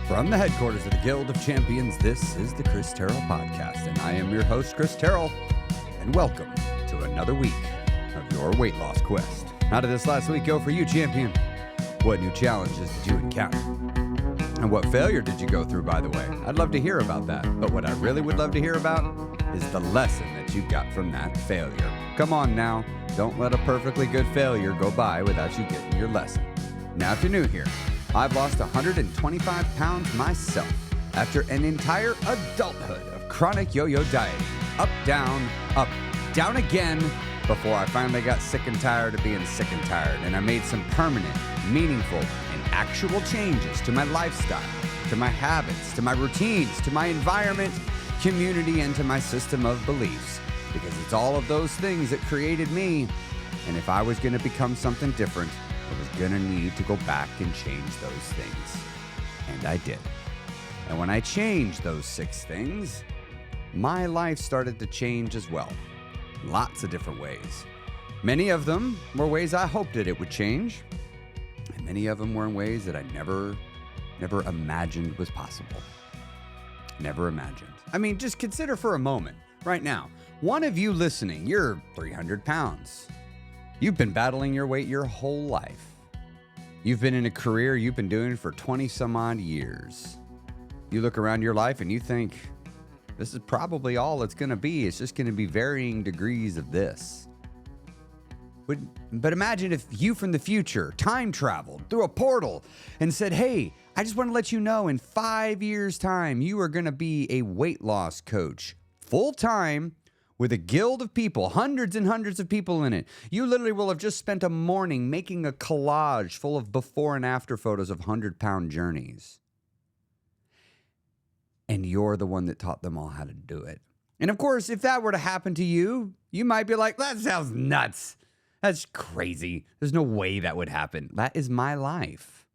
From the headquarters of the Guild of Champions, this is the Chris Terrell Podcast, and I am your host, Chris Terrell, and welcome to another week of your weight loss quest. How did this last week go for you, champion? What new challenges did you encounter? And what failure did you go through, by the way? I'd love to hear about that, but what I really would love to hear about is the lesson that you got from that failure. Come on now, don't let a perfectly good failure go by without you getting your lesson. Now, if you're new here, I've lost 125 pounds myself after an entire adulthood of chronic yo-yo dieting. Up, down again, before I finally got sick and tired of being sick and tired, and I made some permanent, meaningful, and actual changes to my lifestyle, to my habits, to my routines, to my environment, community, and to my system of beliefs. Because it's all of those things that created me, and if I was going to become something different, I was going to need to go back and change those things. And I did. And when I changed those 6 things, my life started to change as well. Lots of different ways. Many of them were ways I hoped that it would change. And many of them were in ways that I never imagined was possible. Never imagined. I mean, just consider for a moment, right now, one of you listening, you're 300 pounds. You've been battling your weight your whole life. You've been in a career you've been doing for 20 some odd years. You look around your life and you think, this is probably all it's going to be. It's just going to be varying degrees of this. But imagine if you from the future time traveled through a portal and said, hey, I just want to let you know in 5 years' time, you are going to be a weight loss coach full time with a guild of people, hundreds and hundreds of people in it. You literally will have just spent a morning making a collage full of before and after photos of 100-pound journeys. And you're the one that taught them all how to do it. And of course, if that were to happen to you, you might be like, that sounds nuts. That's crazy. There's no way that would happen. That is my life.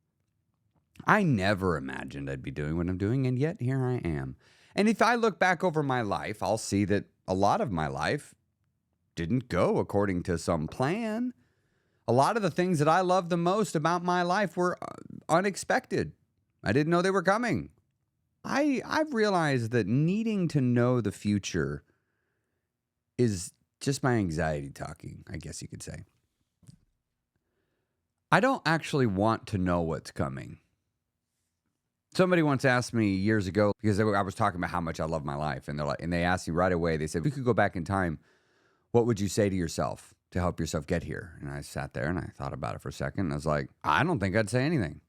I never imagined I'd be doing what I'm doing, and yet here I am. And if I look back over my life, I'll see that a lot of my life didn't go according to some plan. A lot of the things that I love the most about my life were unexpected. I didn't know they were coming. I've realized that needing to know the future is just my anxiety talking, I guess you could say. I don't actually want to know what's coming. Somebody once asked me years ago, because I was talking about how much I love my life, and they asked me right away, they said, if you could go back in time, what would you say to yourself to help yourself get here? And I sat there and I thought about it for a second, and I was like, I don't think I'd say anything.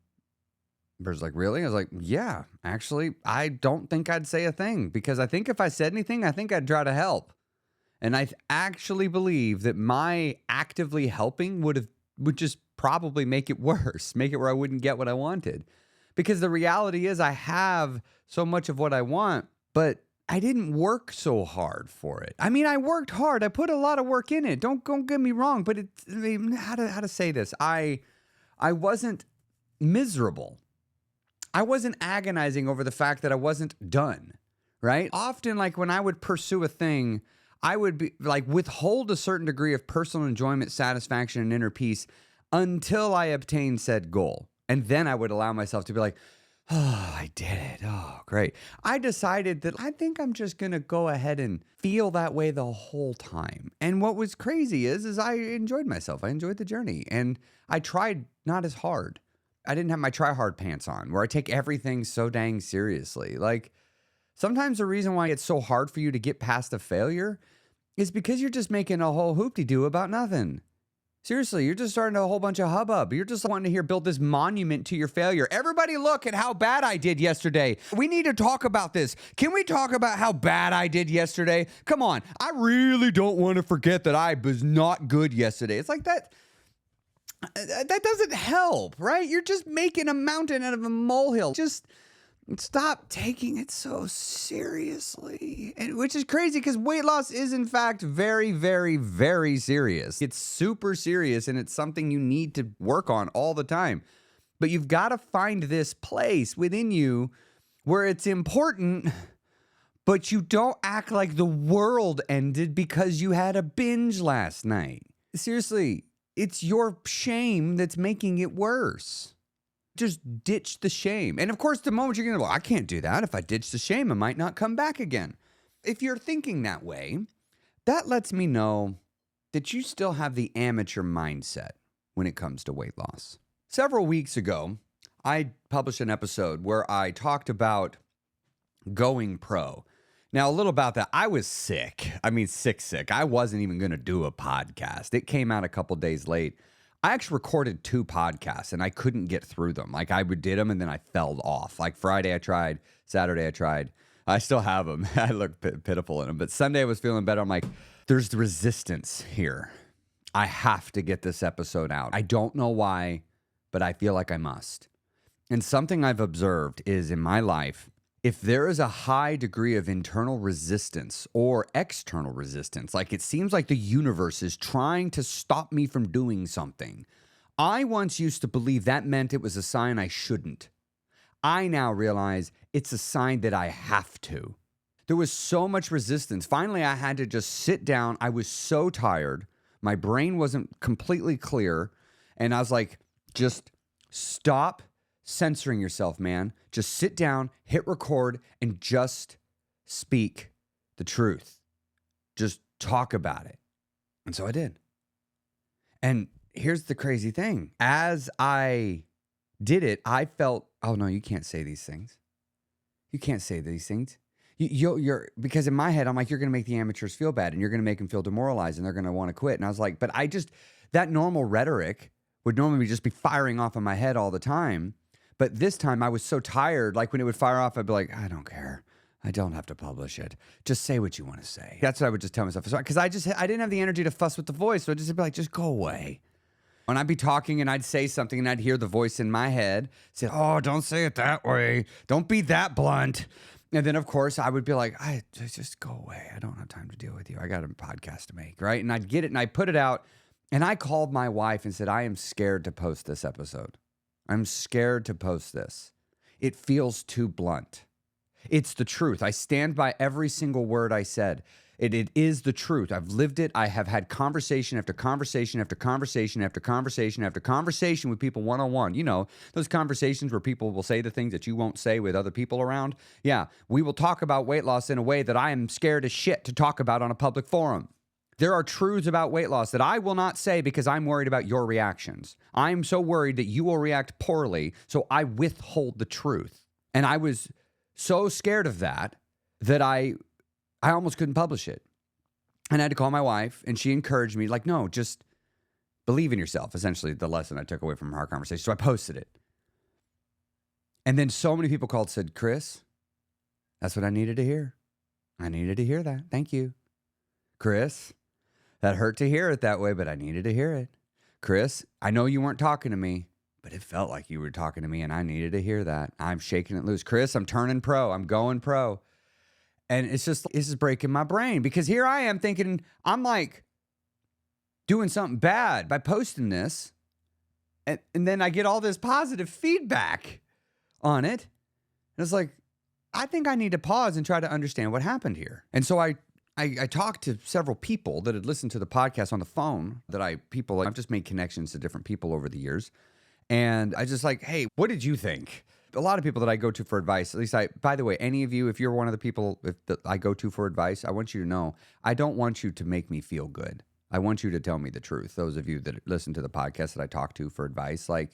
The person's like, really? I was like, yeah, actually, I don't think I'd say a thing, because I think if I said anything, I think I'd try to help. And I actually believe that my actively helping would just probably make it worse, make it where I wouldn't get what I wanted. Because the reality is I have so much of what I want, but I didn't work so hard for it. I mean, I worked hard. I put a lot of work in it. Don't get me wrong, but how to say this? I wasn't miserable. I wasn't agonizing over the fact that I wasn't done, right? Often, like when I would pursue a thing, I would be like withhold a certain degree of personal enjoyment, satisfaction, and inner peace until I obtained said goal. And then I would allow myself to be like, oh, I did it. Oh, great. I decided that I think I'm just going to go ahead and feel that way the whole time. And what was crazy is I enjoyed myself. I enjoyed the journey. And I tried not as hard. I didn't have my try hard pants on where I take everything so dang seriously. Like sometimes the reason why it's so hard for you to get past a failure is because you're just making a whole hoop-de-doo about nothing. Seriously, you're just starting a whole bunch of hubbub. You're just wanting to hear build this monument to your failure. Everybody look at how bad I did yesterday. We need to talk about this. Can we talk about how bad I did yesterday? Come on. I really don't want to forget that I was not good yesterday. It's like that doesn't help, right? You're just making a mountain out of a molehill. Just stop taking it so seriously, which is crazy because weight loss is in fact very, very, very serious. It's super serious and it's something you need to work on all the time. But you've got to find this place within you where it's important, but you don't act like the world ended because you had a binge last night. Seriously, it's your shame that's making it worse. Just ditch the shame. And of course, the moment you're going to go, I can't do that. If I ditch the shame, I might not come back again. If you're thinking that way, that lets me know that you still have the amateur mindset when it comes to weight loss. Several weeks ago, I published an episode where I talked about going pro. Now, a little about that. I was sick. I mean, sick. I wasn't even going to do a podcast. It came out a couple days late. I actually recorded 2 podcasts and I couldn't get through them. Like I did them and then I fell off. Like Friday I tried, Saturday I tried. I still have them. I look pitiful in them. But Sunday I was feeling better. I'm like, there's the resistance here. I have to get this episode out. I don't know why, but I feel like I must. And something I've observed is in my life, if there is a high degree of internal resistance or external resistance, like it seems like the universe is trying to stop me from doing something, I once used to believe that meant it was a sign I shouldn't. I now realize it's a sign that I have to. There was so much resistance. Finally, I had to just sit down. I was so tired. My brain wasn't completely clear. And I was like, just stop censoring yourself, man. Just sit down, hit record, and just speak the truth. Just talk about it. And so I did. And here's the crazy thing. As I did it, I felt, oh no, you can't say these things. You can't say these things. You're because in my head, I'm like, you're going to make the amateurs feel bad and you're going to make them feel demoralized and they're going to want to quit. And I was like, but that normal rhetoric would normally just be firing off in my head all the time. But this time I was so tired, like when it would fire off, I'd be like, I don't care. I don't have to publish it. Just say what you want to say. That's what I would just tell myself. Because I didn't have the energy to fuss with the voice. So I'd just be like, just go away. When I'd be talking and I'd say something and I'd hear the voice in my head say, oh, don't say it that way. Don't be that blunt. And then, of course, I would be like, just go away. I don't have time to deal with you. I got a podcast to make, right? And I'd get it and I'd put it out. And I called my wife and said, I am scared to post this episode. I'm scared to post this. It feels too blunt. It's the truth. I stand by every single word I said. It is the truth. I've lived it. I have had conversation after conversation after conversation after conversation after conversation with people one-on-one. You know, those conversations where people will say the things that you won't say with other people around. Yeah, we will talk about weight loss in a way that I am scared as shit to talk about on a public forum. There are truths about weight loss that I will not say because I'm worried about your reactions. I'm so worried that you will react poorly, so I withhold the truth. And I was so scared of that I almost couldn't publish it. And I had to call my wife, and she encouraged me, like, no, just believe in yourself, essentially the lesson I took away from our conversation. So I posted it. And then so many people called and said, Chris, that's what I needed to hear. I needed to hear that. Thank you. Chris, that hurt to hear it that way, but I needed to hear it. Chris, I know you weren't talking to me, but it felt like you were talking to me, and I needed to hear that. I'm shaking it loose. Chris, I'm turning pro. I'm going this is breaking my brain because here I am thinking I'm like doing something bad by posting this. And then I get all this positive feedback on it. And it's like, I think I need to pause and try to understand what happened here. And so I talked to several people that had listened to the podcast on the phone I've just made connections to different people over the years. And I just like, hey, what did you think? A lot of people that I go to for advice, at least by the way, any of you, if you're one of the people that I go to for advice, I want you to know, I don't want you to make me feel good. I want you to tell me the truth. Those of you that listen to the podcast that I talk to for advice, like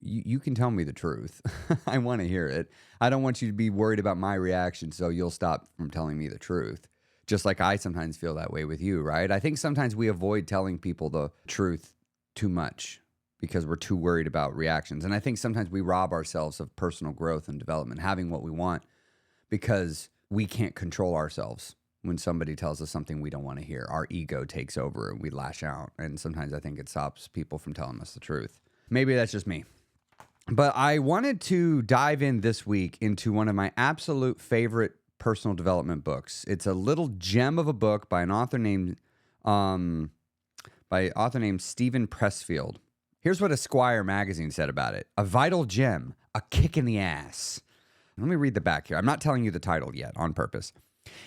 you can tell me the truth. I want to hear it. I don't want you to be worried about my reaction so you'll stop from telling me the truth. Just like I sometimes feel that way with you, right? I think sometimes we avoid telling people the truth too much because we're too worried about reactions. And I think sometimes we rob ourselves of personal growth and development, having what we want, because we can't control ourselves when somebody tells us something we don't want to hear. Our ego takes over and we lash out. And sometimes I think it stops people from telling us the truth. Maybe that's just me. But I wanted to dive in this week into one of my absolute favorite personal development books. It's a little gem of a book by an author named Stephen Pressfield. Here's what Esquire magazine said about it. A vital gem, a kick in the ass. Let me read the back here. I'm not telling you the title yet on purpose.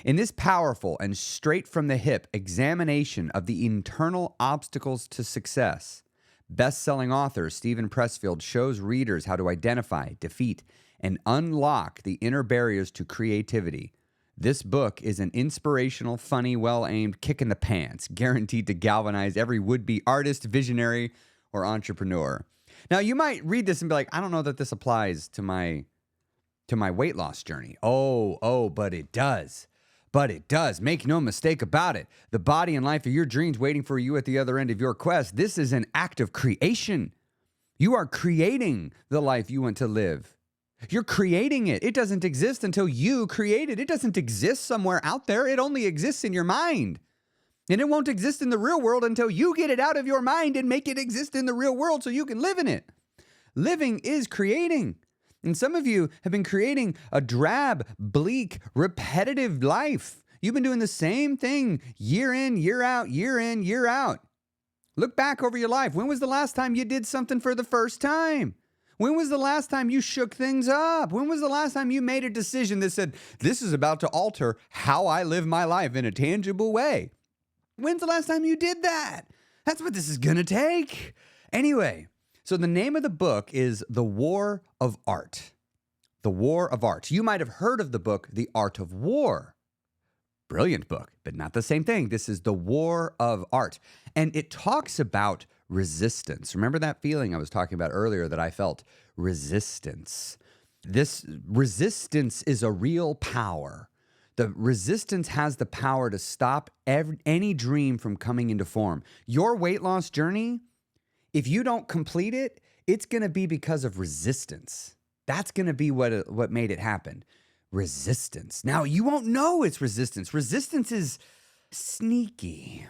In this powerful and straight from the hip examination of the internal obstacles to success, Best-selling author Stephen Pressfield shows readers how to identify, defeat, and unlock the inner barriers to creativity. This book is an inspirational, funny, well-aimed kick in the pants, guaranteed to galvanize every would-be artist, visionary, or entrepreneur. Now, you might read this and be like, I don't know that this applies to my weight loss journey. But it does. But it does. Make no mistake about it. The body and life of your dreams waiting for you at the other end of your quest. This is an act of creation. You are creating the life you want to live. You're creating it. It doesn't exist until you create it. It doesn't exist somewhere out there. It only exists in your mind. And it won't exist in the real world until you get it out of your mind and make it exist in the real world so you can live in it. Living is creating. And some of you have been creating a drab, bleak, repetitive life. You've been doing the same thing year in, year out, year in, year out. Look back over your life. When was the last time you did something for the first time? When was the last time you shook things up? When was the last time you made a decision that said, this is about to alter how I live my life in a tangible way? When's the last time you did that? That's what this is going to take. Anyway, so the name of the book is The War of Art. The War of Art. You might have heard of the book, The Art of War. Brilliant book, but not the same thing. This is The War of Art. And it talks about resistance. Remember that feeling I was talking about earlier that I felt? Resistance. This resistance is a real power. The resistance has the power to stop any dream from coming into form. Your weight loss journey, if you don't complete it, it's going to be because of resistance. That's going to be what made it happen. Resistance. Now, you won't know it's resistance. Resistance is sneaky.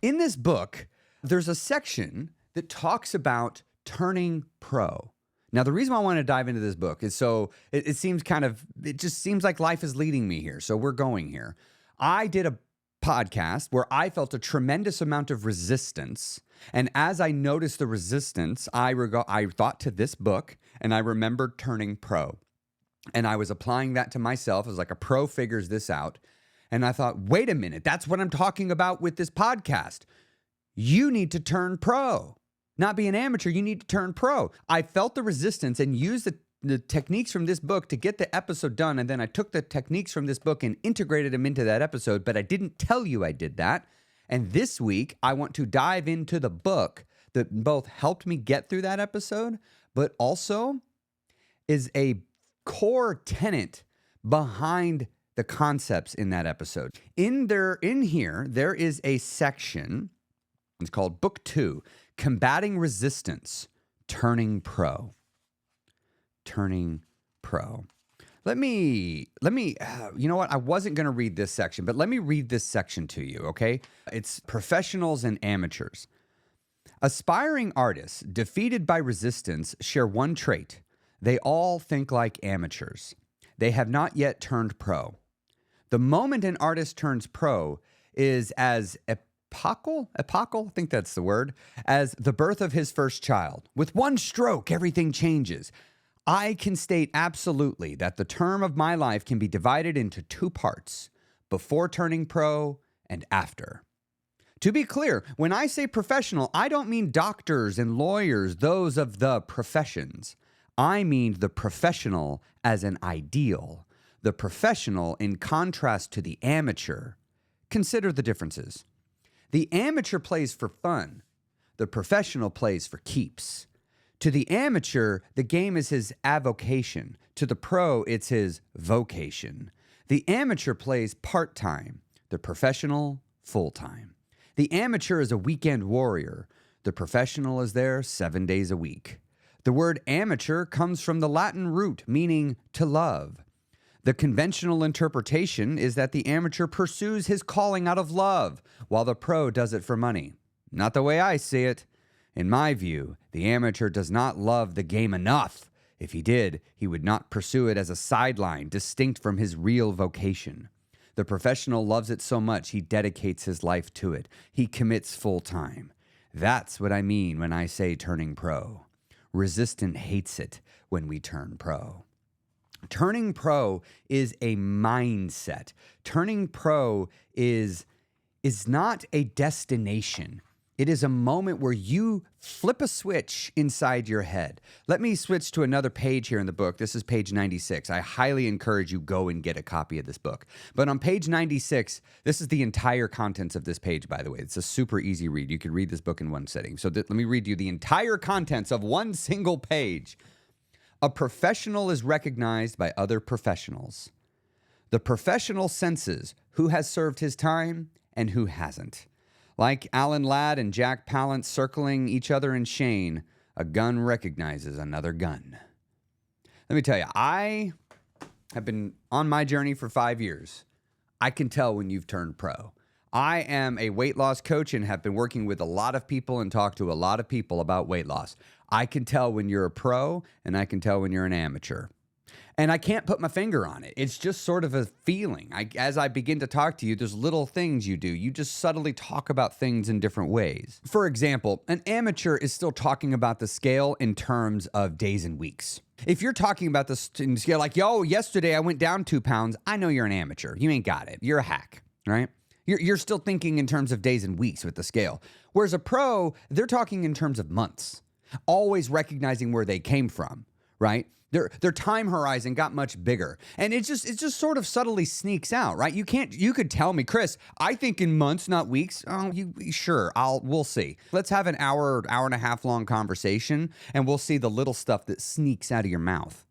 In this book, there's a section that talks about turning pro. Now, the reason why I want to dive into this book is so it just seems like life is leading me here. So we're going here. I did a podcast where I felt a tremendous amount of resistance. And as I noticed the resistance, I thought to this book and I remembered turning pro. And I was applying that to myself. I was like, a pro figures this out. And I thought, wait a minute, that's what I'm talking about with this podcast. You need to turn pro. Not be an amateur, you need to turn pro. I felt the resistance and used the techniques from this book to get the episode done. And then I took the techniques from this book and integrated them into that episode, but I didn't tell you I did that. And this week, I want to dive into the book that both helped me get through that episode, but also is a core tenet behind the concepts in that episode. In here, there is a section, it's called Book 2, Combating Resistance, Turning Pro. Turning Pro. Let me, you know what? I wasn't going to read this section, but let me read this section to you, okay? It's professionals and amateurs. Aspiring artists defeated by resistance share one trait. They all think like amateurs. They have not yet turned pro. The moment an artist turns pro is as epochal, I think that's the word, as the birth of his first child. With one stroke, everything changes. I can state absolutely that the term of my life can be divided into two parts, before turning pro and after. To be clear, when I say professional, I don't mean doctors and lawyers, those of the professions. I mean the professional as an ideal, the professional in contrast to the amateur. Consider the differences. The amateur plays for fun. The professional plays for keeps. To the amateur, the game is his avocation. To the pro, it's his vocation. The amateur plays part-time. The professional, full-time. The amateur is a weekend warrior. The professional is there 7 days a week. The word amateur comes from the Latin root meaning to love. The conventional interpretation is that the amateur pursues his calling out of love, while the pro does it for money. Not the way I see it. In my view, the amateur does not love the game enough. If he did, he would not pursue it as a sideline distinct from his real vocation. The professional loves it so much he dedicates his life to it. He commits full time. That's what I mean when I say turning pro. Resistant hates it when we turn pro. Turning pro is a mindset. Turning pro is not a destination. It is a moment where you flip a switch inside your head. Let me switch to another page here in the book. This is page 96. I highly encourage you go and get a copy of this book. But on page 96, this is the entire contents of this page, by the way. It's a super easy read. You can read this book in one sitting. So let me read you the entire contents of one single page. A professional is recognized by other professionals. The professional senses who has served his time and who hasn't. Like Alan Ladd and Jack Palance circling each other in Shane, a gun recognizes another gun. Let me tell you, I have been on my journey for 5 years. I can tell when you've turned pro. I am a weight loss coach and have been working with a lot of people and talked to a lot of people about weight loss. I can tell when you're a pro and I can tell when you're an amateur. And I can't put my finger on it. It's just sort of a feeling. As I begin to talk to you, there's little things you do. You just subtly talk about things in different ways. For example, an amateur is still talking about the scale in terms of days and weeks. If you're talking about the scale like, yo, yesterday I went down 2 pounds, I know you're an amateur. You ain't got it. You're a hack, right? You're still thinking in terms of days and weeks with the scale. Whereas a pro, they're talking in terms of months, always recognizing where they came from, right? Their time horizon got much bigger. And it just sort of subtly sneaks out, right? You could tell me, Chris, I think in months, not weeks. Oh, sure, we'll see. Let's have an hour and a half long conversation and we'll see the little stuff that sneaks out of your mouth.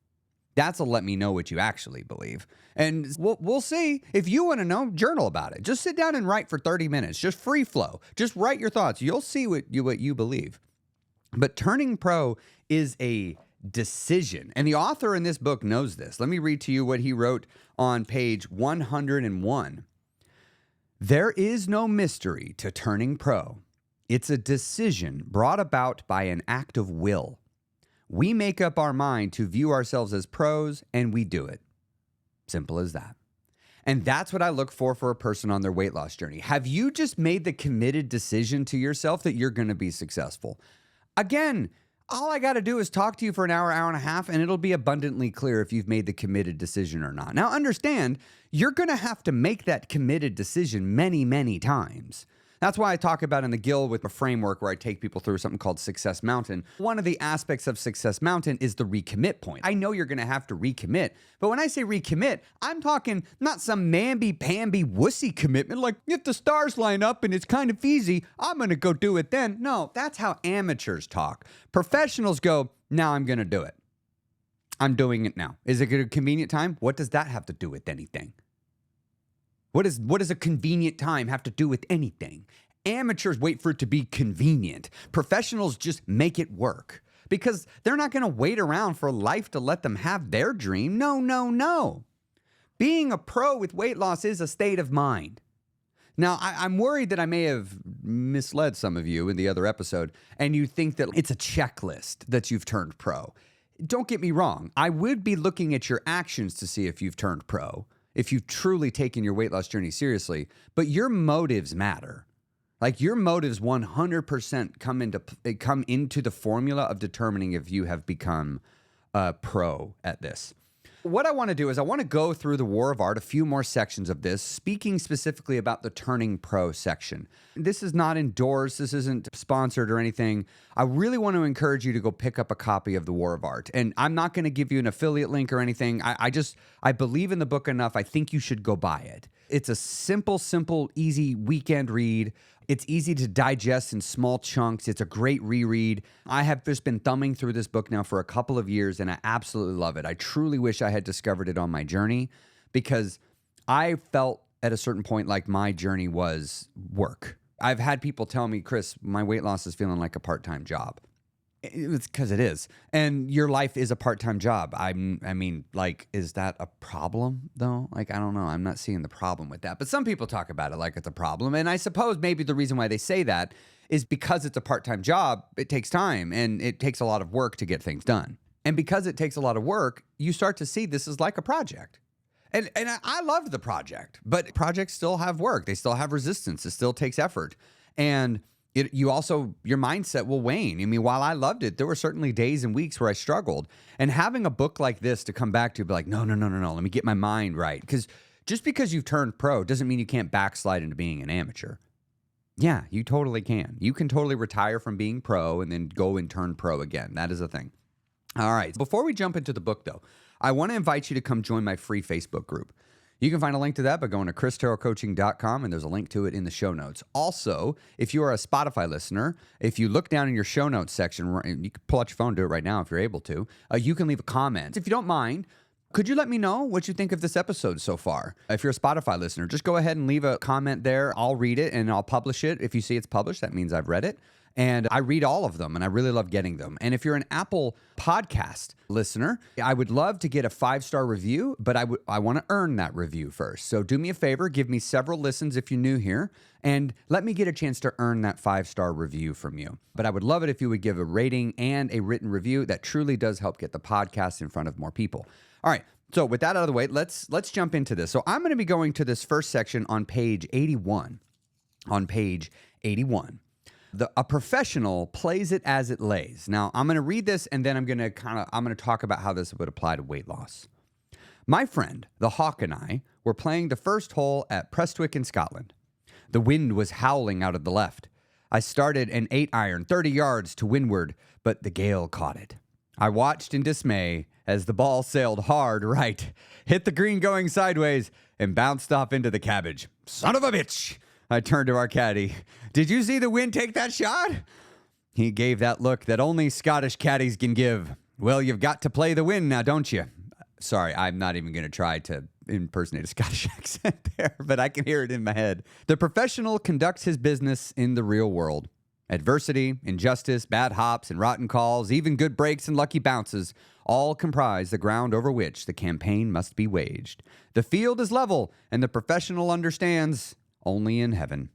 That'll let me know what you actually believe. And we'll see. If you want to know, journal about it. Just sit down and write for 30 minutes. Just free flow. Just write your thoughts. You'll see what you believe. But turning pro is a decision. And the author in this book knows this. Let me read to you what he wrote on page 101. There is no mystery to turning pro. It's a decision brought about by an act of will. We make up our mind to view ourselves as pros, and we do it. Simple as that. And that's what I look for a person on their weight loss journey. Have you just made the committed decision to yourself that you're going to be successful? Again, all I got to do is talk to you for an hour and a half, and it'll be abundantly clear if you've made the committed decision or not. Now, understand, you're going to have to make that committed decision many, many times. That's why I talk about in the Gill with a framework where I take people through something called Success Mountain. One of the aspects of Success Mountain is the recommit point. I know you're going to have to recommit, but when I say recommit, I'm talking not some mamby-pamby wussy commitment like if the stars line up and it's kind of easy, I'm going to go do it then. No, that's how amateurs talk. Professionals go, now I'm going to do it. I'm doing it now. Is it a convenient time? What does that have to do with anything? What does a convenient time have to do with anything? Amateurs wait for it to be convenient. Professionals just make it work because they're not going to wait around for life to let them have their dream. No, no, no. Being a pro with weight loss is a state of mind. Now, I'm worried that I may have misled some of you in the other episode, and you think that it's a checklist that you've turned pro. Don't get me wrong. I would be looking at your actions to see if you've turned pro, if you've truly taken your weight loss journey seriously, but your motives matter. Like your motives 100% come into the formula of determining if you have become a pro at this. What I want to do is I want to go through the War of Art, a few more sections of this, speaking specifically about the Turning Pro section. This is not endorsed. This isn't sponsored or anything. I really want to encourage you to go pick up a copy of the War of Art. And I'm not going to give you an affiliate link or anything. I believe in the book enough. I think you should go buy it. It's a simple, easy weekend read. It's easy to digest in small chunks. It's a great reread. I have just been thumbing through this book now for a couple of years, and I absolutely love it. I truly wish I had discovered it on my journey because I felt at a certain point like my journey was work. I've had people tell me, Chris, my weight loss is feeling like a part-time job. It's because it is. And your life is a part-time job. I mean, like, is that a problem, though? Like, I don't know. I'm not seeing the problem with that. But some people talk about it like it's a problem. And I suppose maybe the reason why they say that is because it's a part-time job, it takes time and it takes a lot of work to get things done. And because it takes a lot of work, you start to see this is like a project. And I loved the project, but projects still have work. They still have resistance. It still takes effort. And your mindset will wane. I mean, while I loved it, there were certainly days and weeks where I struggled. And having a book like this to come back to, be like, no, let me get my mind right. Because just because you've turned pro doesn't mean you can't backslide into being an amateur. Yeah, you totally can. You can totally retire from being pro and then go and turn pro again. That is a thing. All right. Before we jump into the book, though, I want to invite you to come join my free Facebook group. You can find a link to that by going to christerrellcoaching.com, and there's a link to it in the show notes. Also, if you are a Spotify listener, if you look down in your show notes section, you can pull out your phone, do it right now if you're able to, you can leave a comment. If you don't mind, could you let me know what you think of this episode so far? If you're a Spotify listener, just go ahead and leave a comment there. I'll read it and I'll publish it. If you see it's published, that means I've read it. And I read all of them, and I really love getting them. And if you're an Apple podcast listener, I would love to get a 5-star review, but I want to earn that review first. So do me a favor, give me several listens if you're new here, and let me get a chance to earn that 5-star review from you. But I would love it if you would give a rating and a written review. That truly does help get the podcast in front of more people. All right. So with that out of the way, let's jump into this. So I'm going to be going to this first section on page 81. On page 81. A professional plays it as it lays. Now, I'm going to read this, and then I'm going to talk about how this would apply to weight loss. My friend, the Hawk, and I were playing the first hole at Pressfield in Scotland. The wind was howling out of the left. I started an 8-iron 30 yards to windward, but the gale caught it. I watched in dismay as the ball sailed hard right, hit the green going sideways, and bounced off into the cabbage. Son of a bitch! I turned to our caddy. Did you see the wind take that shot? He gave that look that only Scottish caddies can give. Well, you've got to play the wind now, don't you? Sorry, I'm not even going to try to impersonate a Scottish accent there, but I can hear it in my head. The professional conducts his business in the real world. Adversity, injustice, bad hops and rotten calls, even good breaks and lucky bounces, all comprise the ground over which the campaign must be waged. The field is level, and the professional understands only in heaven.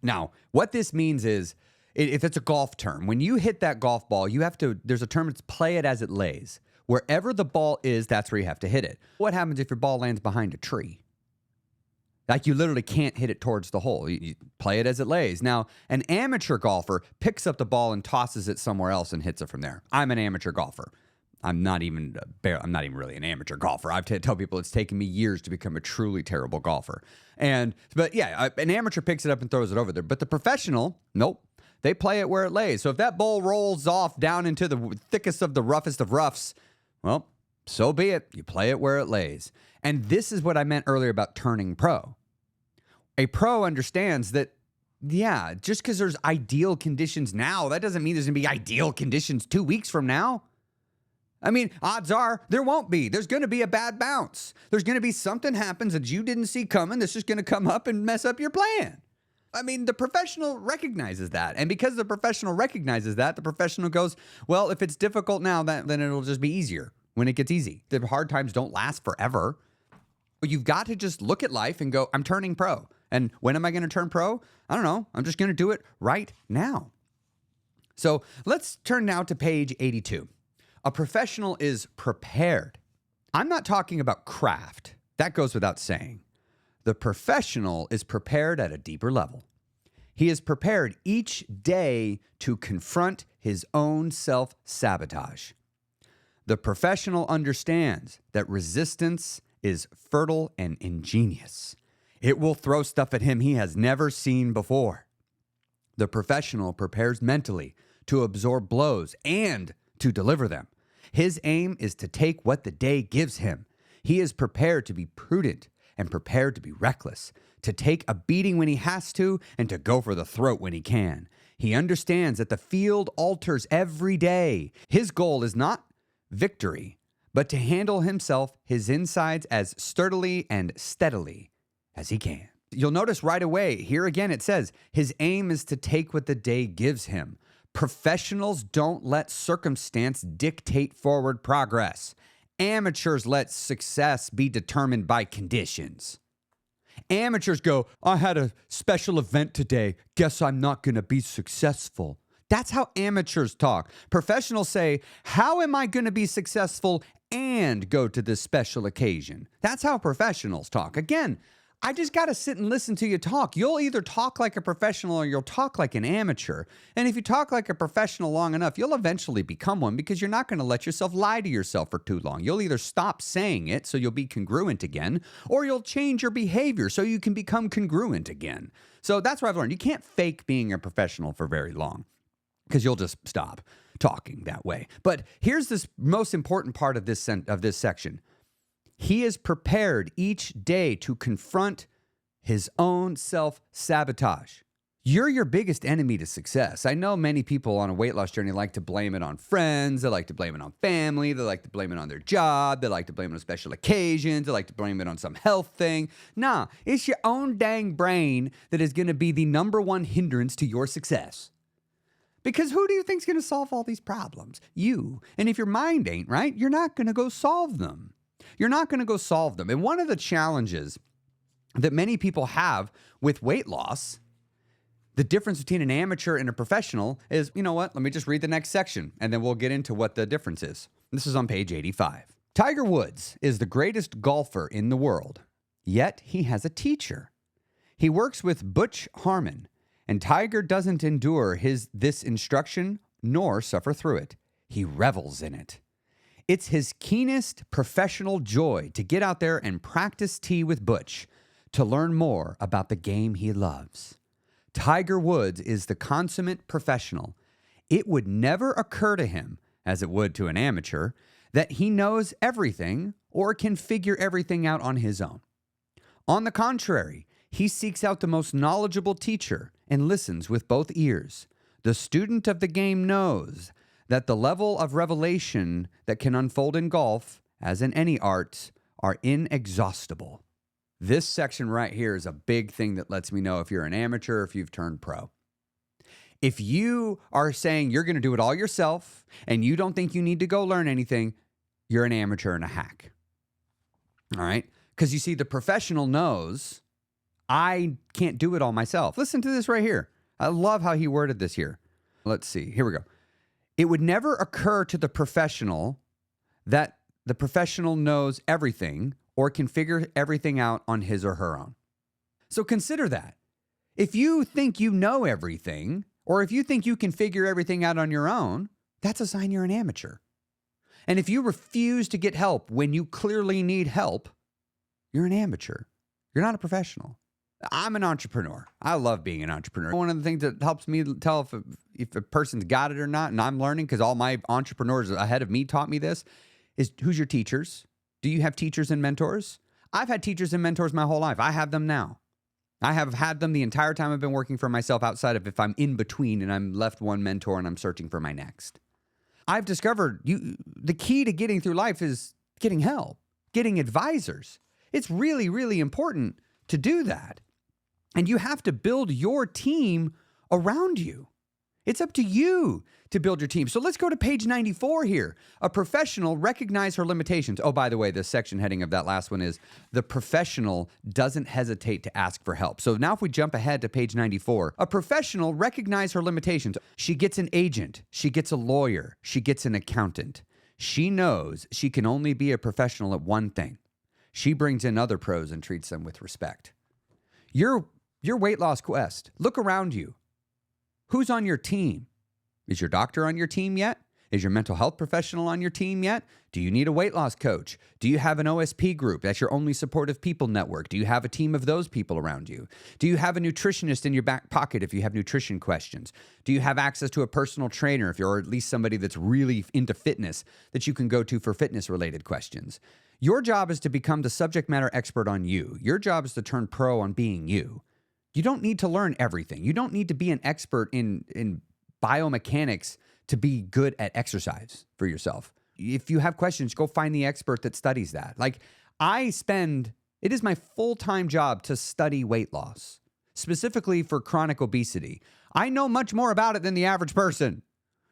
Now, what this means is, if it's a golf term, when you hit that golf ball, there's a term, it's play it as it lays. Wherever the ball is, that's where you have to hit it. What happens if your ball lands behind a tree? Like, you literally can't hit it towards the hole. You play it as it lays. Now, an amateur golfer picks up the ball and tosses it somewhere else and hits it from there. I'm an amateur golfer. I'm not even really an amateur golfer. I tell people it's taken me years to become a truly terrible golfer. But yeah, an amateur picks it up and throws it over there. But the professional, nope. They play it where it lays. So if that ball rolls off down into the thickest of the roughest of roughs, well, so be it. You play it where it lays. And this is what I meant earlier about turning pro. A pro understands that, yeah, just because there's ideal conditions now, that doesn't mean there's going to be ideal conditions 2 weeks from now. I mean, odds are there won't be. There's going to be a bad bounce. There's going to be something happens that you didn't see coming that's just going to come up and mess up your plan. I mean, the professional recognizes that. And because the professional recognizes that, the professional goes, well, if it's difficult now, then it'll just be easier when it gets easy. The hard times don't last forever. You've got to just look at life and go, I'm turning pro. And when am I going to turn pro? I don't know. I'm just going to do it right now. So let's turn now to page 82. A professional is prepared. I'm not talking about craft. That goes without saying. The professional is prepared at a deeper level. He is prepared each day to confront his own self-sabotage. The professional understands that resistance is fertile and ingenious. It will throw stuff at him he has never seen before. The professional prepares mentally to absorb blows and to deliver them. His aim is to take what the day gives him. He is prepared to be prudent and prepared to be reckless, to take a beating when he has to and to go for the throat when he can. He understands that the field alters every day. His goal is not victory, but to handle himself, his insides, as sturdily and steadily as he can. You'll notice right away, here again it says, his aim is to take what the day gives him. Professionals don't let circumstance dictate forward progress. Amateurs let success be determined by conditions. Amateurs go, I had a special event today. Guess I'm not going to be successful. That's how amateurs talk. Professionals say, how am I going to be successful and go to this special occasion? That's how professionals talk. Again, I just got to sit and listen to you talk. You'll either talk like a professional or you'll talk like an amateur. And if you talk like a professional long enough, you'll eventually become one because you're not going to let yourself lie to yourself for too long. You'll either stop saying it so you'll be congruent again, or you'll change your behavior so you can become congruent again. So that's what I've learned. You can't fake being a professional for very long because you'll just stop talking that way. But here's this most important part of this section. He is prepared each day to confront his own self-sabotage. You're your biggest enemy to success. I know many people on a weight loss journey like to blame it on friends. They like to blame it on family. They like to blame it on their job. They like to blame it on special occasions. They like to blame it on some health thing. Nah, it's your own dang brain that is going to be the number one hindrance to your success. Because who do you think is going to solve all these problems? You. And if your mind ain't right, you're not going to go solve them. You're not going to go solve them. And one of the challenges that many people have with weight loss, the difference between an amateur and a professional is, you know what? Let me just read the next section and then we'll get into what the difference is. This is on page 85. Tiger Woods is the greatest golfer in the world, yet he has a teacher. He works with Butch Harmon, and Tiger doesn't endure this instruction nor suffer through it. He revels in it. It's his keenest professional joy to get out there and practice tee with Butch to learn more about the game he loves. Tiger Woods is the consummate professional. It would never occur to him, as it would to an amateur, that he knows everything or can figure everything out on his own. On the contrary, he seeks out the most knowledgeable teacher and listens with both ears. The student of the game knows that the level of revelation that can unfold in golf, as in any art, are inexhaustible. This section right here is a big thing that lets me know if you're an amateur or if you've turned pro. If you are saying you're going to do it all yourself and you don't think you need to go learn anything, you're an amateur and a hack. All right? Because you see, the professional knows I can't do it all myself. Listen to this right here. I love how he worded this here. Let's see. Here we go. It would never occur to the professional that the professional knows everything or can figure everything out on his or her own. So consider that. If you think you know everything, or if you think you can figure everything out on your own, that's a sign you're an amateur. And if you refuse to get help when you clearly need help, you're an amateur. You're not a professional. I'm an entrepreneur. I love being an entrepreneur. One of the things that helps me tell if a person's got it or not, and I'm learning because all my entrepreneurs ahead of me taught me this, is who's your teachers? Do you have teachers and mentors? I've had teachers and mentors my whole life. I have them now. I have had them the entire time I've been working for myself, outside of if I'm in between and I'm left one mentor and I'm searching for my next. I've discovered the key to getting through life is getting help, getting advisors. It's really, really important to do that. And you have to build your team around you. It's up to you to build your team. So let's go to page 94 here. A professional recognize her limitations. Oh, by the way, the section heading of that last one is the professional doesn't hesitate to ask for help. So now if we jump ahead to page 94, a professional recognize her limitations. She gets an agent. She gets a lawyer. She gets an accountant. She knows she can only be a professional at one thing. She brings in other pros and treats them with respect. Your weight loss quest, look around you. Who's on your team? Is your doctor on your team yet? Is your mental health professional on your team yet? Do you need a weight loss coach? Do you have an OSP group? That's your only supportive people network. Do you have a team of those people around you? Do you have a nutritionist in your back pocket if you have nutrition questions? Do you have access to a personal trainer if you're at least somebody that's really into fitness that you can go to for fitness-related questions? Your job is to become the subject matter expert on you. Your job is to turn pro on being you. You don't need to learn everything. You don't need to be an expert in biomechanics to be good at exercise for yourself. If you have questions, go find the expert that studies that. Like it is my full-time job to study weight loss, specifically for chronic obesity. I know much more about it than the average person,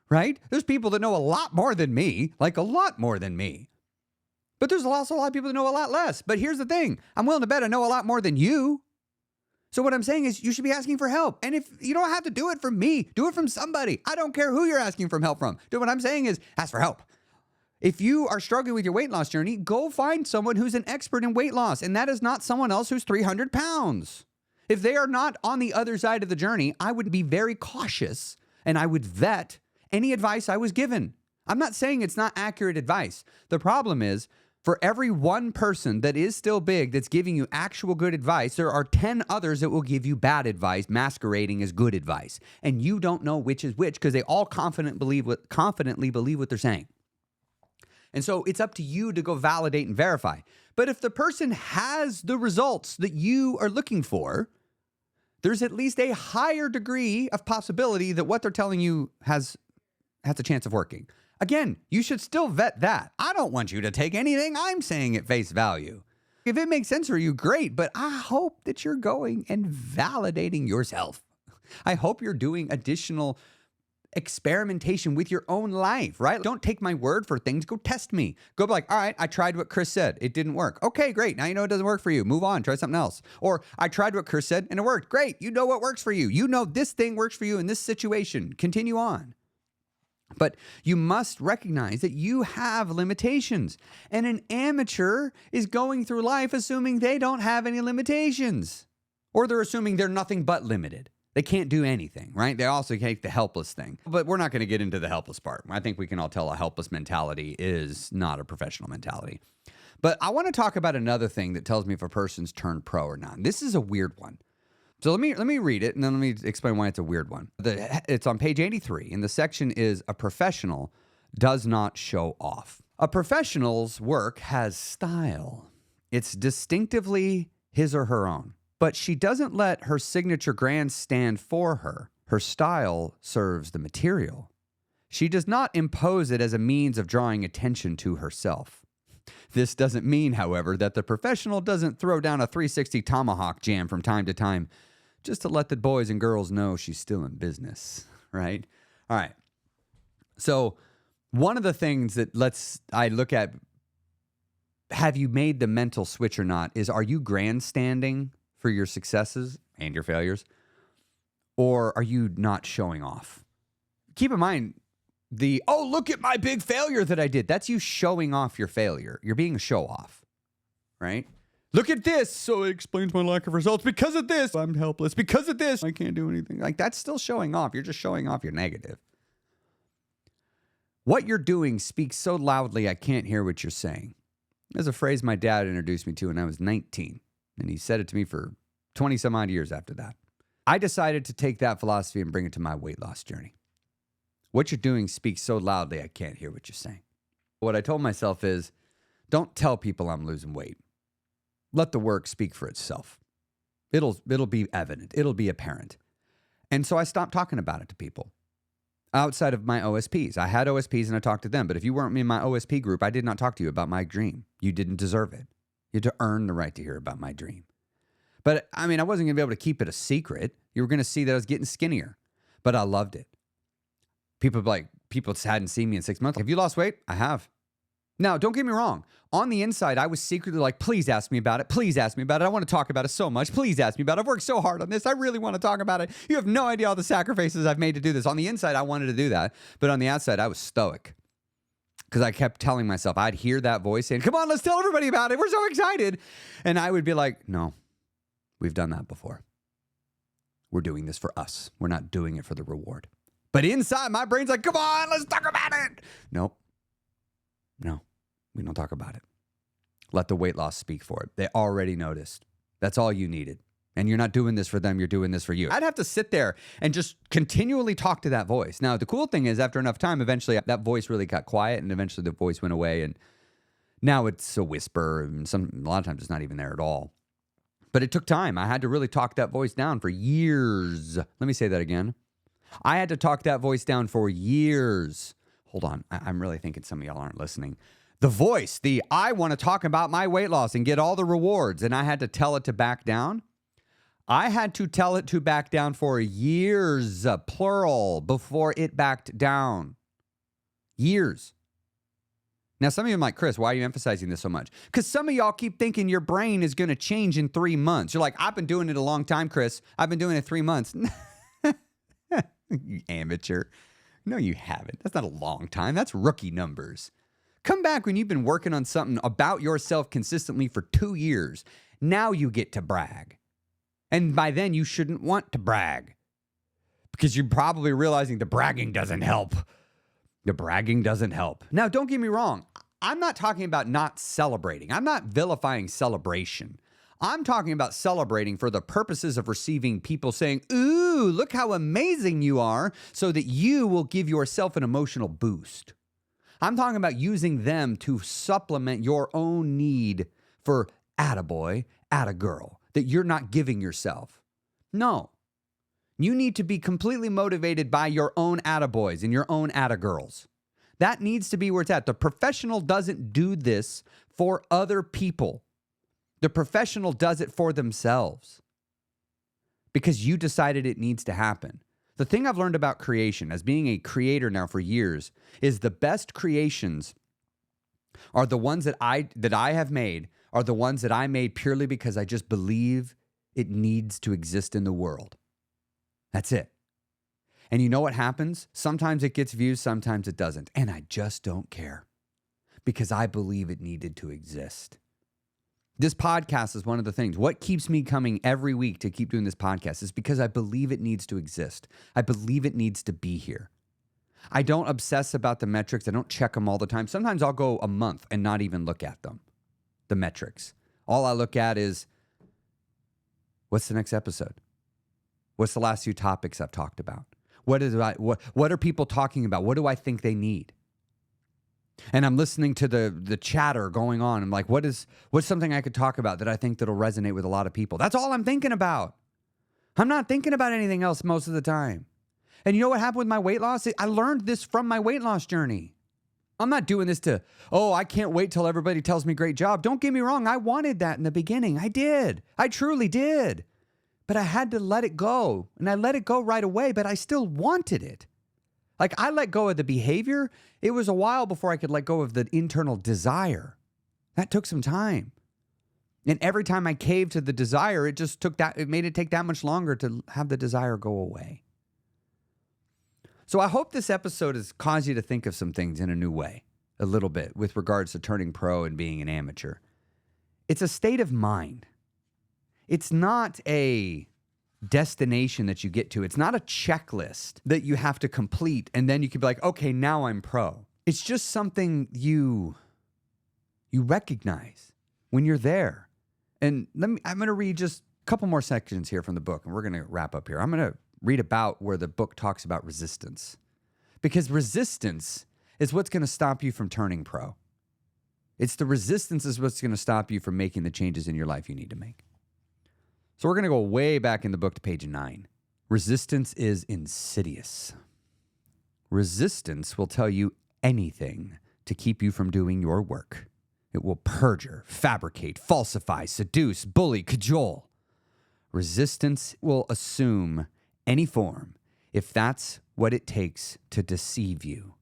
right? There's people that know a lot more than me, like a lot more than me. But there's also a lot of people that know a lot less. But here's the thing. I'm willing to bet I know a lot more than you. So what I'm saying is you should be asking for help. And if you don't have to do it from me, do it from somebody. I don't care who you're asking for help from. What I'm saying is ask for help. If you are struggling with your weight loss journey, go find someone who's an expert in weight loss. And that is not someone else who's 300 pounds. If they are not on the other side of the journey, I would be very cautious and I would vet any advice I was given. I'm not saying it's not accurate advice. The problem is, for every one person that is still big that's giving you actual good advice, there are 10 others that will give you bad advice masquerading as good advice. And you don't know which is which because they all confidently believe what they're saying. And so it's up to you to go validate and verify. But if the person has the results that you are looking for, there's at least a higher degree of possibility that what they're telling you has a chance of working. Again, you should still vet that. I don't want you to take anything I'm saying at face value. If it makes sense for you, great, but I hope that you're going and validating yourself. I hope you're doing additional experimentation with your own life, right? Don't take my word for things. Go test me. Go be like, all right, I tried what Chris said. It didn't work. Okay, great. Now you know it doesn't work for you. Move on. Try something else. Or I tried what Chris said and it worked. Great. You know what works for you. You know this thing works for you in this situation. Continue on. But you must recognize that you have limitations. And an amateur is going through life assuming they don't have any limitations. Or they're assuming they're nothing but limited. They can't do anything, right? They also take the helpless thing. But we're not going to get into the helpless part. I think we can all tell a helpless mentality is not a professional mentality. But I want to talk about another thing that tells me if a person's turned pro or not. This is a weird one. So let me read it, and then let me explain why it's a weird one. It's on page 83, and the section is, a professional does not show off. A professional's work has style. It's distinctively his or her own. But she doesn't let her signature grandstand for her. Her style serves the material. She does not impose it as a means of drawing attention to herself. This doesn't mean, however, that the professional doesn't throw down a 360 tomahawk jam from time to time just to let the boys and girls know she's still in business, right? All right. So one of the things that I look at, have you made the mental switch or not, is, are you grandstanding for your successes and your failures? Or are you not showing off? Keep in mind, look at my big failure that I did. That's you showing off your failure. You're being a show off, right? Look at this. So it explains my lack of results. Because of this, I'm helpless. Because of this, I can't do anything. Like, that's still showing off. You're just showing off your negative. What you're doing speaks so loudly, I can't hear what you're saying. There's a phrase my dad introduced me to when I was 19, and he said it to me for 20 some odd years after that. I decided to take that philosophy and bring it to my weight loss journey. What you're doing speaks so loudly, I can't hear what you're saying. What I told myself is, don't tell people I'm losing weight. Let the work speak for itself. It'll be evident. It'll be apparent. And so I stopped talking about it to people outside of my OSPs. I had OSPs and I talked to them. But if you weren't in my OSP group, I did not talk to you about my dream. You didn't deserve it. You had to earn the right to hear about my dream. But I mean, I wasn't going to be able to keep it a secret. You were going to see that I was getting skinnier. But I loved it. People hadn't seen me in 6 months. Have you lost weight? I have. Now, don't get me wrong. On the inside, I was secretly like, please ask me about it. Please ask me about it. I want to talk about it so much. Please ask me about it. I've worked so hard on this. I really want to talk about it. You have no idea all the sacrifices I've made to do this. On the inside, I wanted to do that. But on the outside, I was stoic. Because I kept telling myself, I'd hear that voice saying, come on, let's tell everybody about it. We're so excited. And I would be like, no, we've done that before. We're doing this for us. We're not doing it for the reward. But inside, my brain's like, come on, let's talk about it. Nope. No, we don't talk about it. Let the weight loss speak for it. They already noticed. That's all you needed. And you're not doing this for them. You're doing this for you. I'd have to sit there and just continually talk to that voice. Now, the cool thing is, after enough time, eventually that voice really got quiet and eventually the voice went away. And now it's a whisper. And a lot of times it's not even there at all. But it took time. I had to really talk that voice down for years. Let me say that again. I had to talk that voice down for years. Hold on. I'm really thinking some of y'all aren't listening. The voice, I want to talk about my weight loss and get all the rewards, and I had to tell it to back down. I had to tell it to back down for years, plural, before it backed down. Years. Now, some of you are like, Chris, why are you emphasizing this so much? Because some of y'all keep thinking your brain is going to change in 3 months. You're like, I've been doing it a long time, Chris. I've been doing it 3 months. You amateur. No, you haven't. That's not a long time. That's rookie numbers. Come back when you've been working on something about yourself consistently for 2 years. Now you get to brag. And by then, you shouldn't want to brag because you're probably realizing the bragging doesn't help. The bragging doesn't help. Now, don't get me wrong. I'm not talking about not celebrating. I'm not vilifying celebration. I'm talking about celebrating for the purposes of receiving people saying, ooh, look how amazing you are, so that you will give yourself an emotional boost. I'm talking about using them to supplement your own need for attaboy, attagirl, that you're not giving yourself. No. You need to be completely motivated by your own attaboys and your own attagirls. That needs to be where it's at. The professional doesn't do this for other people. The professional does it for themselves because you decided it needs to happen. The thing I've learned about creation, as being a creator now for years, is the best creations are the ones that I have made, are the ones that I made purely because I just believe it needs to exist in the world. That's it. And you know what happens? Sometimes it gets views, sometimes it doesn't. And I just don't care because I believe it needed to exist. This podcast is one of the things. What keeps me coming every week to keep doing this podcast is because I believe it needs to exist. I believe it needs to be here. I don't obsess about the metrics. I don't check them all the time. Sometimes I'll go a month and not even look at them, the metrics. All I look at is, what's the next episode? What's the last few topics I've talked about? What are people talking about? What do I think they need? And I'm listening to the chatter going on. I'm like, what's something I could talk about that I think that'll resonate with a lot of people? That's all I'm thinking about. I'm not thinking about anything else most of the time. And you know what happened with my weight loss? I learned this from my weight loss journey. I'm not doing this to, I can't wait till everybody tells me great job. Don't get me wrong. I wanted that in the beginning. I did. I truly did. But I had to let it go. And I let it go right away, but I still wanted it. Like, I let go of the behavior. It was a while before I could let go of the internal desire. That took some time. And every time I caved to the desire, it made it take that much longer to have the desire go away. So I hope this episode has caused you to think of some things in a new way, a little bit, with regards to turning pro and being an amateur. It's a state of mind. It's not a destination that you get to. It's not a checklist that you have to complete and then you can be like, okay, now I'm pro. It's just something you recognize when you're there. And I'm going to read just a couple more sections here from the book and we're going to wrap up here. I'm going to read about where the book talks about resistance, because resistance is what's going to stop you from turning pro. It's the resistance is what's going to stop you from making the changes in your life you need to make. So we're going to go way back in the book to page 9. Resistance is insidious. Resistance will tell you anything to keep you from doing your work. It will perjure, fabricate, falsify, seduce, bully, cajole. Resistance will assume any form if that's what it takes to deceive you.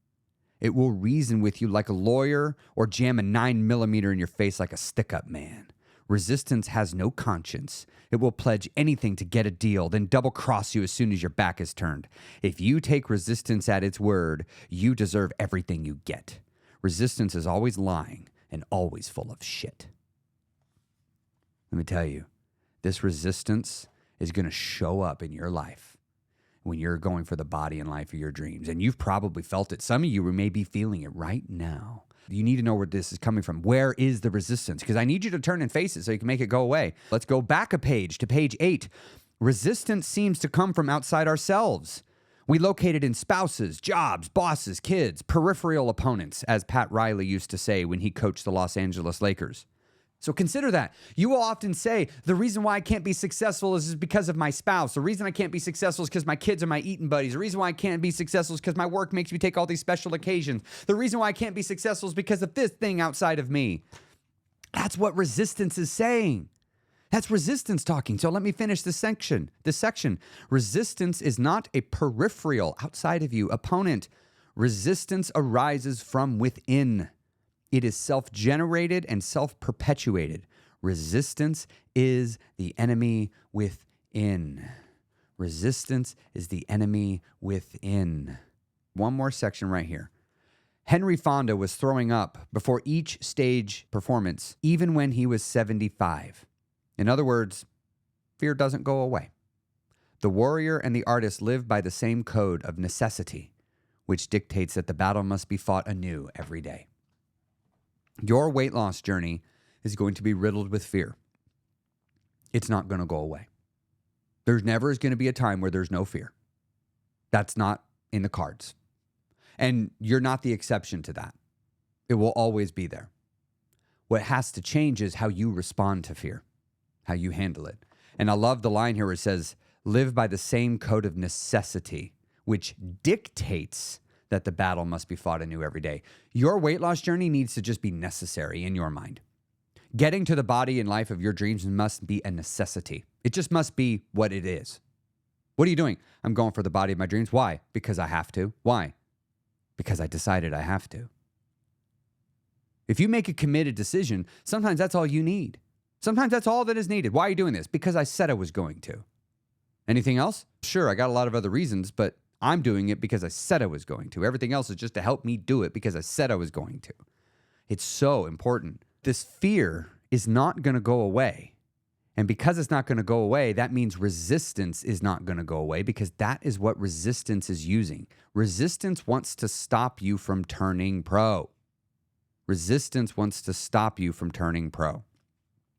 It will reason with you like a lawyer or jam a 9mm in your face like a stick-up man. Resistance has no conscience. It will pledge anything to get a deal, then double-cross you as soon as your back is turned. If you take resistance at its word, you deserve everything you get. Resistance is always lying and always full of shit. Let me tell you, this resistance is going to show up in your life when you're going for the body and life of your dreams. And you've probably felt it. Some of you may be feeling it right now. You need to know where this is coming from. Where is the resistance? Because I need you to turn and face it so you can make it go away. Let's go back a page to page 8. Resistance seems to come from outside ourselves. We locate it in spouses, jobs, bosses, kids, peripheral opponents, as Pat Riley used to say when he coached the Los Angeles Lakers. So consider that. You will often say, the reason why I can't be successful is because of my spouse. The reason I can't be successful is because my kids are my eating buddies. The reason why I can't be successful is because my work makes me take all these special occasions. The reason why I can't be successful is because of this thing outside of me. That's what resistance is saying. That's resistance talking. So let me finish this section. Resistance is not a peripheral outside of you opponent. Resistance arises from within. It is self-generated and self-perpetuated. Resistance is the enemy within. Resistance is the enemy within. One more section right here. Henry Fonda was throwing up before each stage performance, even when he was 75. In other words, fear doesn't go away. The warrior and the artist live by the same code of necessity, which dictates that the battle must be fought anew every day. Your weight loss journey is going to be riddled with fear. It's not going to go away. There's never is going to be a time where there's no fear. That's not in the cards. And you're not the exception to that. It will always be there. What has to change is how you respond to fear, how you handle it. And I love the line here where it says, live by the same code of necessity, which dictates that the battle must be fought anew every day. Your weight loss journey needs to just be necessary in your mind. Getting to the body and life of your dreams must be a necessity. It just must be what it is. What are you doing? I'm going for the body of my dreams. Why? Because I have to. Why? Because I decided I have to. If you make a committed decision, sometimes that's all you need. Sometimes that's all that is needed. Why are you doing this? Because I said I was going to. Anything else? Sure, I got a lot of other reasons, but I'm doing it because I said I was going to. Everything else is just to help me do it because I said I was going to. It's so important. This fear is not going to go away. And because it's not going to go away, that means resistance is not going to go away because that is what resistance is using. Resistance wants to stop you from turning pro. Resistance wants to stop you from turning pro.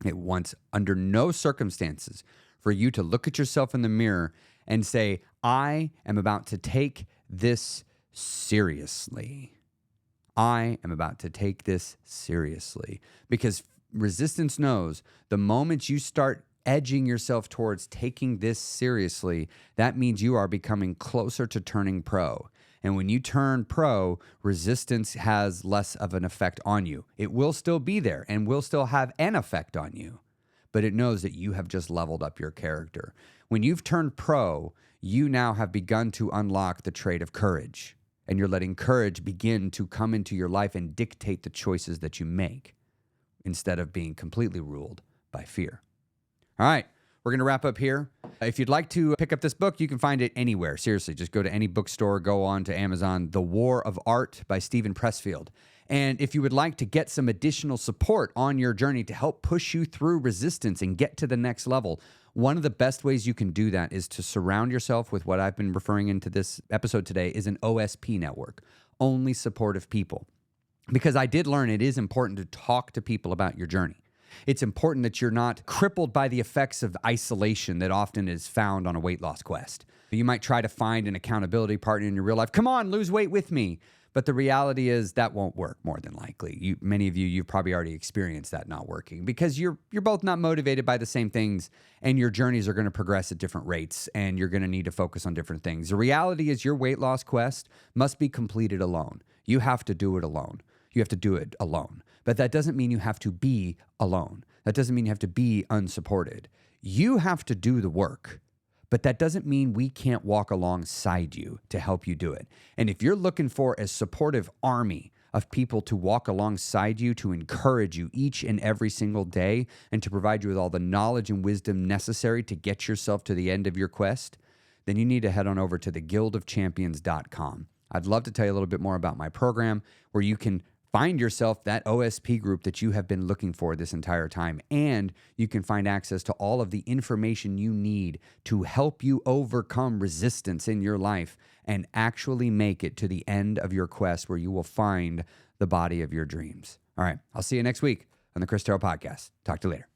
It wants, under no circumstances, for you to look at yourself in the mirror and say, I am about to take this seriously. I am about to take this seriously. Because resistance knows the moment you start edging yourself towards taking this seriously, that means you are becoming closer to turning pro. And when you turn pro, resistance has less of an effect on you. It will still be there and will still have an effect on you, but it knows that you have just leveled up your character. When you've turned pro, you now have begun to unlock the trait of courage, and you're letting courage begin to come into your life and dictate the choices that you make instead of being completely ruled by fear. All right, we're going to wrap up here. If you'd like to pick up this book, you can find it anywhere. Seriously, just go to any bookstore, go on to Amazon, The War of Art by Stephen Pressfield. And if you would like to get some additional support on your journey to help push you through resistance and get to the next level, one of the best ways you can do that is to surround yourself with what I've been referring into this episode today is an OSP network, only supportive people. Because I did learn it is important to talk to people about your journey. It's important that you're not crippled by the effects of isolation that often is found on a weight loss quest. You might try to find an accountability partner in your real life. Come on, lose weight with me. But the reality is that won't work more than likely. Many of you've probably already experienced that not working because you're both not motivated by the same things and your journeys are going to progress at different rates and you're going to need to focus on different things. The reality is your weight loss quest must be completed alone. You have to do it alone. You have to do it alone. But that doesn't mean you have to be alone. That doesn't mean you have to be unsupported. You have to do the work. But that doesn't mean we can't walk alongside you to help you do it. And if you're looking for a supportive army of people to walk alongside you, to encourage you each and every single day, and to provide you with all the knowledge and wisdom necessary to get yourself to the end of your quest, then you need to head on over to theguildofchampions.com. I'd love to tell you a little bit more about my program where you can find yourself that OSP group that you have been looking for this entire time, and you can find access to all of the information you need to help you overcome resistance in your life and actually make it to the end of your quest where you will find the body of your dreams. All right, I'll see you next week on the Chris Terrell Podcast. Talk to you later.